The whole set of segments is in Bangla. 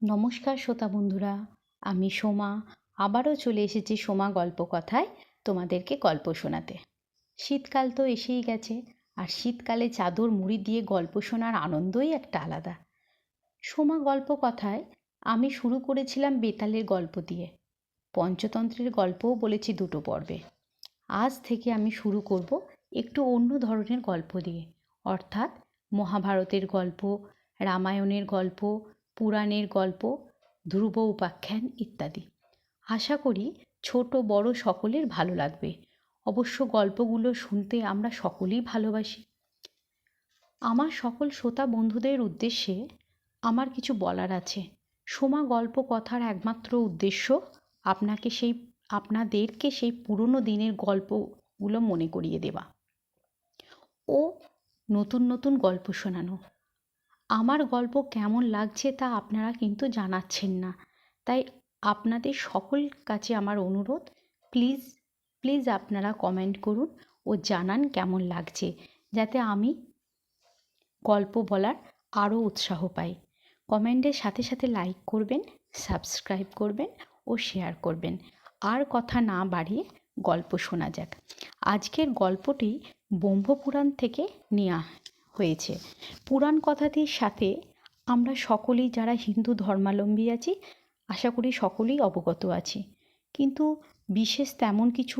নমস্কার শ্রোতা বন্ধুরা, আমি সোমা আবারও চলে এসেছি সোমা গল্প কথায় তোমাদেরকে গল্প শোনাতে। শীতকাল তো এসেই গেছে, আর শীতকালে চাদর মুড়ি দিয়ে গল্প শোনার আনন্দই একটা আলাদা। সোমা গল্প কথায় আমি শুরু করেছিলাম বেতালের গল্প দিয়ে, পঞ্চতন্ত্রের গল্পও বলেছি 2টো পর্বে। আজ থেকে আমি শুরু করব একটু অন্য ধরনের গল্প দিয়ে, অর্থাৎ মহাভারতের গল্প, রামায়ণের গল্প, পুরাণের গল্প, ধ্রুব উপাখ্যান ইত্যাদি। আশা করি ছোট বড় সকলের ভালো লাগবে। অবশ্য গল্পগুলো শুনতে আমরা সকলেই ভালোবাসি। আমার সকল শ্রোতা বন্ধুদের উদ্দেশ্যে আমার কিছু বলার আছে। সোমা গল্প কথার একমাত্র উদ্দেশ্য আপনাদেরকে সেই পুরনো দিনের গল্পগুলো মনে করিয়ে দেওয়া ও নতুন নতুন গল্প শোনানো। আমার গল্প কেমন লাগছে তা আপনারা কিন্তু জানাচ্ছেন না, তাই আপনাদের সকল কাছে আমার অনুরোধ, প্লিজ প্লিজ আপনারা কমেন্ট করুন ও জানান কেমন লাগছে, যাতে আমি গল্প বলার আরও উৎসাহ পাই। কমেন্টের সাথে সাথে লাইক করবেন, সাবস্ক্রাইব করবেন ও শেয়ার করবেন। আর কথা না বাড়িয়ে গল্প শোনা যাক। আজকের গল্পটি ব্রহ্মপুরাণ থেকে নেওয়া হয়েছে। পুরাণ কথাটির সাথে আমরা সকলেই যারা হিন্দু ধর্মাবলম্বী আছি, আশা করি সকলেই অবগত আছি, কিন্তু বিশেষ তেমন কিছু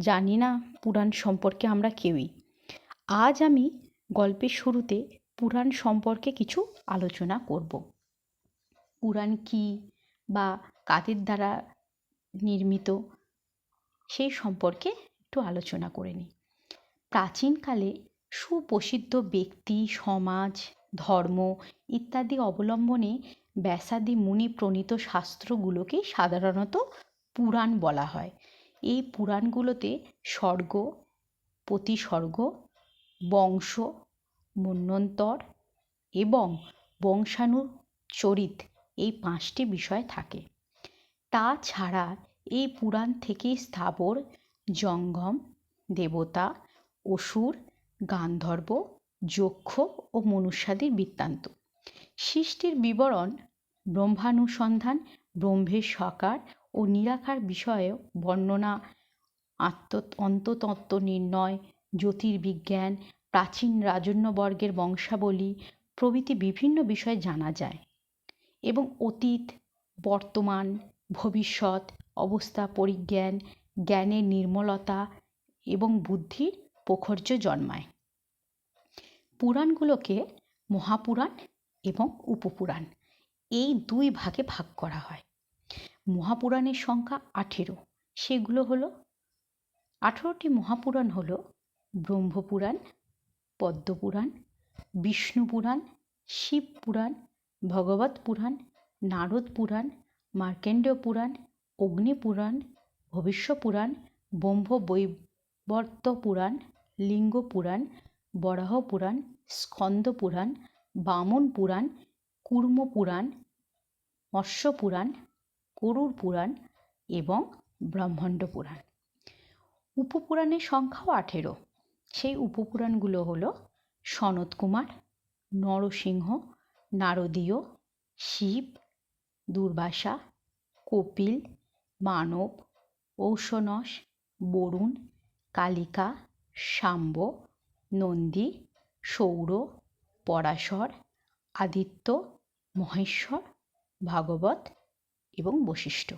জানি না পুরাণ সম্পর্কে আমরা কেউই। আজ আমি গল্পের শুরুতে পুরাণ সম্পর্কে কিছু আলোচনা করব। পুরাণ কী বা কাদের দ্বারা নির্মিত সেই সম্পর্কে একটু আলোচনা করে নিই। প্রাচীনকালে সুপ্রসিদ্ধ ব্যক্তি, সমাজ, ধর্ম ইত্যাদি অবলম্বনে ব্যাসাদি মুনি প্রণীত শাস্ত্রগুলোকেই সাধারণত পুরাণ বলা হয়। এই পুরাণগুলোতে স্বর্গ, প্রতিসর্গ, বংশ, মন্বন্তর এবং বংশানুচরিত এই 5টি বিষয় থাকে। তাছাড়া এই পুরাণ থেকেই স্থাবর, জঙ্গম, দেবতা, অসুর, গান্ধর্ব, যক্ষ ও মনুষ্যাদির বৃত্তান্ত, সৃষ্টির বিবরণ, ব্রহ্মানুসন্ধান, ব্রহ্মের সাকার ও নিরাকার বিষয়ে বর্ণনা, অন্ততত্ত্ব নির্ণয়, জ্যোতির্বিজ্ঞান, প্রাচীন রাজন্যবর্গের বংশাবলী প্রভৃতি বিভিন্ন বিষয় জানা যায় এবং অতীত, বর্তমান, ভবিষ্যৎ অবস্থা পরিজ্ঞান, জ্ঞানের নির্মলতা এবং বুদ্ধির প্রখর্য জন্মায়। পুরাণগুলোকে মহাপুরাণ এবং উপপুরাণ এই 2 ভাগে ভাগ করা হয়। মহাপুরাণের সংখ্যা 18। সেগুলো হলো 18টি মহাপুরাণ হলো ব্রহ্মপুরাণ, পদ্মপুরাণ, বিষ্ণু পুরাণ, শিব পুরাণ, ভগবত পুরাণ, নারদ পুরাণ, মার্কেন্ডেয় পুরাণ, অগ্নি পুরাণ, ভবিষ্য পুরাণ, ব্রহ্মবৈবর্ত পুরাণ, লিঙ্গ পুরাণ, বরাহ পুরাণ, স্কন্দ পুরাণ, বামন পুরাণ, কুর্ম পুরাণ, মৎস্য পুরাণ, গরুড় পুরাণ এবং ব্রহ্মাণ্ড পুরাণ। উপপুরাণের সংখ্যাও 18। সেই উপপুরাণগুলো হলো সনত কুমার, নরসিংহ, নারদীয়, শিব, দুর্বাসা, কপিল, মানব, ঔশনস, বরুণ, কালিকা, শাম্ব, নন্দী, সৌর, পরাশর, আদিত্য, মহেশ্বর, ভাগবত এবং বশিষ্ঠ।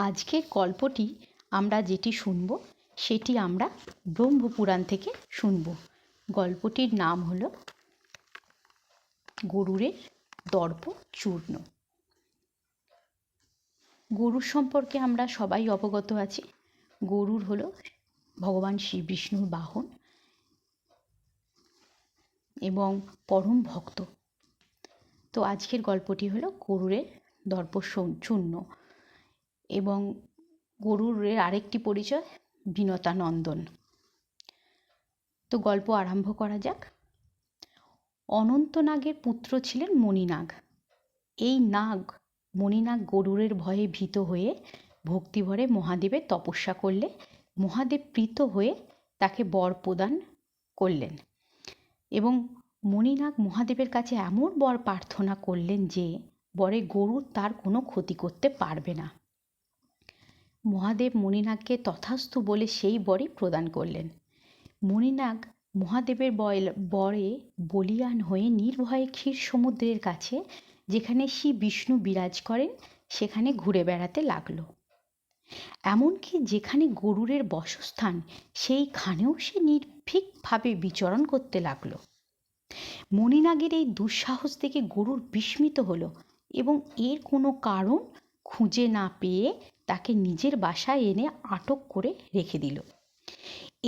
আজকের গল্পটি আমরা যেটি শুনব সেটি আমরা ব্রহ্মপুরাণ থেকে শুনব। গল্পটির নাম হলো গরুড়ের দর্প চূর্ণ। গরুড় সম্পর্কে আমরা সবাই অবগত আছি। গরুড় হলো ভগবান শ্রী বিষ্ণুর বাহন এবং পরম ভক্ত। তো আজকের গল্পটি হলো গরুড়ের দর্প চূর্ণ। এবং গরুড়ের আরেকটি পরিচয় বিনতানন্দন। তো গল্প আরম্ভ করা যাক। অনন্তনাগের পুত্র ছিলেন মণিনাগ। এই মণিনাগ গরুড়ের ভয়ে ভীত হয়ে ভক্তিভরে মহাদেবের তপস্যা করলে মহাদেব প্রীত হয়ে তাকে বর প্রদান করলেন এবং মণিনাগ মহাদেবের কাছে এমন বর প্রার্থনা করলেন যে বরে গরু তার কোনো ক্ষতি করতে পারবে না। মহাদেব মণিনাগকে তথাস্তু বলে সেই বরই প্রদান করলেন। মণিনাগ মহাদেবের বরে বলীয়ান হয়ে নির্ভয়ে ক্ষীর সমুদ্রের কাছে, যেখানে শ্রী বিষ্ণু বিরাজ করেন, সেখানে ঘুরে বেড়াতে লাগল। এমনকি যেখানে গরুরের বসস্থান সেইখানেও সে নির্ভীকভাবে বিচরণ করতে লাগল। মণিনাগের এই দুঃসাহস দেখে গরুর বিস্মিত হলো এবং এর কোনো কারণ খুঁজে না পেয়ে তাকে নিজের বাসায় এনে আটক করে রেখে দিল।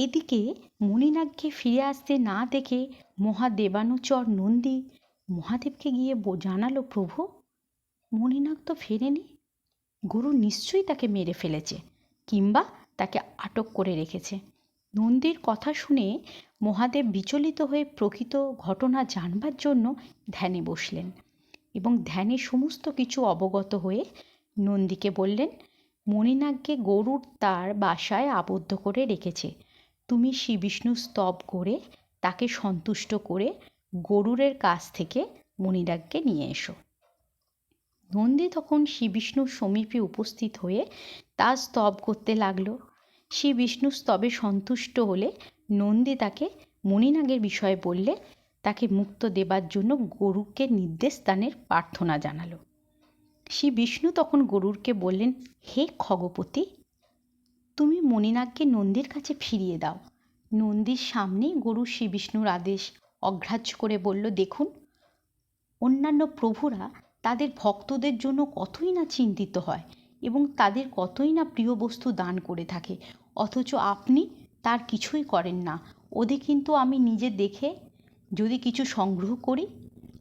এদিকে মণিনাগকে ফিরে আসতে না দেখে মহাদেবানুচর নন্দী মহাদেবকে গিয়ে জানালো, প্রভু, মণিনাগ তো ফেরেনি। গরু নিশ্চয়ই তাকে মেরে ফেলেছে কিংবা তাকে আটক করে রেখেছে। নন্দীর কথা শুনে মহাদেব বিচলিত হয়ে প্রকৃত ঘটনা জানবার জন্য ধ্যানে বসলেন এবং ধ্যানে সমস্ত কিছু অবগত হয়ে নন্দীকে বললেন, মণিনাগকে গরুর তার বাসায় আবদ্ধ করে রেখেছে। তুমি শ্রী বিষ্ণু স্তব করে তাকে সন্তুষ্ট করে গরুরের কাছ থেকে মণিনাগকে নিয়ে এসো। নন্দী তখন শ্রী বিষ্ণুর সমীপে উপস্থিত হয়ে তার স্তব করতে লাগল। শ্রী বিষ্ণু স্তবে সন্তুষ্ট হলে নন্দী তাকে মণিনাগের বিষয়ে বললে তাকে মুক্ত দেবার জন্য গরুকে নির্দেশ দানের প্রার্থনা জানালো। শ্রী বিষ্ণু তখন গরুরকে বললেন, হে খগপতি, তুমি মণিনাগকে নন্দীর কাছে ফিরিয়ে দাও। নন্দীর সামনেই গরু শ্রী বিষ্ণুর আদেশ অগ্রাহ্য করে বলল, দেখুন, অন্যান্য প্রভুরা তাদের ভক্তদের জন্য কতই না চিন্তিত হয় এবং তাদের কতই না প্রিয় বস্তু দান করে থাকে, অথচ আপনি তার কিছুই করেন না। ওদের কিন্তু আমি নিজে দেখে যদি কিছু সংগ্রহ করি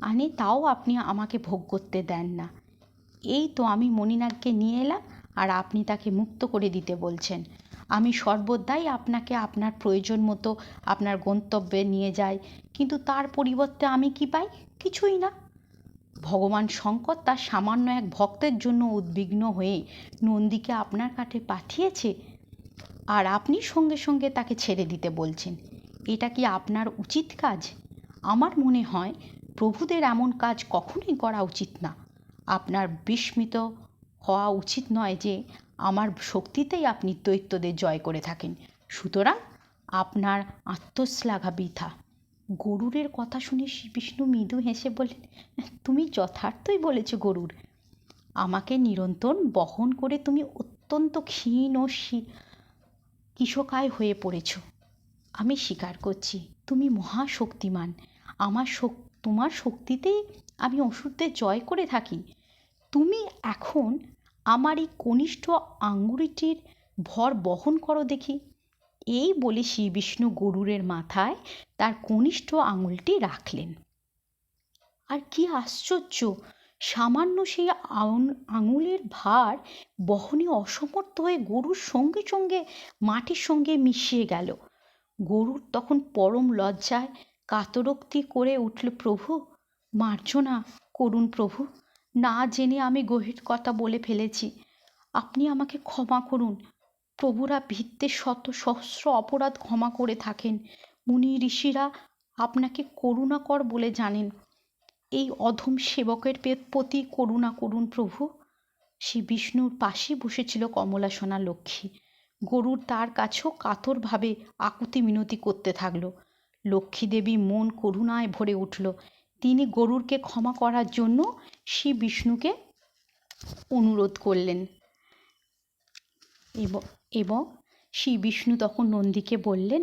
আনে, তাও আপনি আমাকে ভোগ করতে দেন না। এই তো আমি মণিনাগকে নিয়ে এলাম আর আপনি তাকে মুক্ত করে দিতে বলছেন। আমি সর্বদাই আপনাকে আপনার প্রয়োজন মতো আপনার গন্তব্যে নিয়ে যাই, কিন্তু তার পরিবর্তে আমি কি পাই? কিছুই না। ভগবান শঙ্কর তার সামান্য এক ভক্তের জন্য উদ্বিগ্ন হয়ে নন্দীকে আপনার কাছে পাঠিয়েছে আর আপনি সঙ্গে সঙ্গে তাকে ছেড়ে দিতে বলছেন। এটা কি আপনার উচিত কাজ? আমার মনে হয় প্রভুদের এমন কাজ কখনোই করা উচিত না। আপনার বিস্মিত হওয়া উচিত নয় যে আমার শক্তিতেই আপনি দৈত্যদের জয় করে থাকেন, সুতরাং আপনার আত্মশ্লাঘা বৃথা। গরুরের কথা শুনে বিষ্ণু মৃদু হেসে বললেন, তুমি যথার্থই বলেছ গরুর। আমাকে নিরন্তর বহন করে তুমি অত্যন্ত ক্ষীণ ও কৃশকায় হয়ে পড়েছ। আমি স্বীকার করছি তুমি মহাশক্তিমান। তোমার শক্তিতেই আমি অসুরদের জয় করে থাকি। তুমি এখন আমার এই কনিষ্ঠ আঙুলটির ভর বহন করো দেখি। এই বলে শ্রী বিষ্ণু গরুরের মাথায় তার কনিষ্ঠ আঙুলটি রাখলেন। আর কি আশ্চর্য, সামান্য সেই আঙুলের ভার বহনে অসমর্থ হয়ে গরুর সঙ্গে সঙ্গে মাটির সঙ্গে মিশিয়ে গেল। গরুর তখন পরম লজ্জায় কাতরোক্তি করে উঠল, প্রভু, মার্জনা করুন প্রভু, না জেনে আমি গভীর কথা বলে ফেলেছি, আপনি আমাকে ক্ষমা করুন। প্রভুরা ভিত্তির শত সহস্র অপরাধ ক্ষমা করে থাকেন। মুনি ঋষিরা আপনাকে করুণাকর বলে জানেন। এই অধম সেবকের প্রতি করুণা করুন প্রভু। শ্রী বিষ্ণুর পাশেই বসেছিল কমলাসনা লক্ষ্মী। গরুর তার কাছেও কাতরভাবে আকুতি মিনতি করতে থাকল। লক্ষ্মী দেবী মন করুণায় ভরে উঠল। তিনি গরুরকে ক্ষমা করার জন্য শ্রী বিষ্ণুকে অনুরোধ করলেন এবং শ্রী বিষ্ণু তখন নন্দীকে বললেন,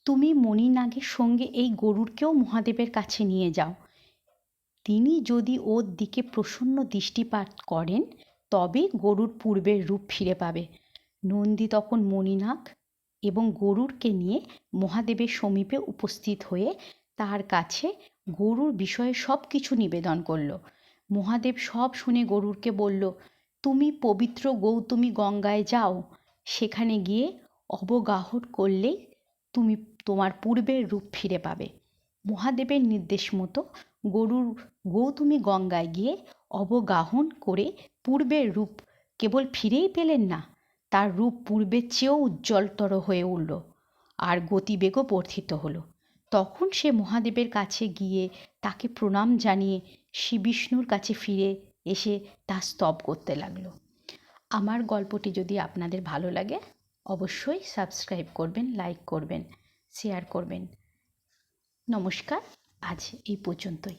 তুমি মণিনাগের সঙ্গে এই গরুরকেও মহাদেবের কাছে নিয়ে যাও। তিনি যদি ওর দিকে প্রসন্ন দৃষ্টিপাত করেন তবে গরুর পূর্বের রূপ ফিরে পাবে। নন্দী তখন মণিনাগ এবং গরুরকে নিয়ে মহাদেবের সমীপে উপস্থিত হয়ে তার কাছে গরুর বিষয়ে সব কিছু নিবেদন করল। মহাদেব সব শুনে গরুরকে বলল, তুমি পবিত্র গৌতমী গঙ্গায় যাও, সেখানে গিয়ে অবগাহন করলেই তুমি তোমার পূর্বের রূপ ফিরে পাবে। মহাদেবের নির্দেশ মতো গরুর গৌতমী গঙ্গায় গিয়ে অবগাহন করে পূর্বের রূপ কেবল ফিরেই পেলেন না, তার রূপ পূর্বের চেয়েও উজ্জ্বলতর হয়ে উঠল আর গতিবেগও বর্ধিত হলো। তখন সে মহাদেবের কাছে গিয়ে তাকে প্রণাম জানিয়ে শ্রী বিষ্ণুর কাছে ফিরে এসে তা স্তব করতে লাগলো। আমার গল্পটি যদি আপনাদের ভালো লাগে অবশ্যই সাবস্ক্রাইব করবেন, লাইক করবেন, শেয়ার করবেন। নমস্কার, আজ এই পর্যন্তই।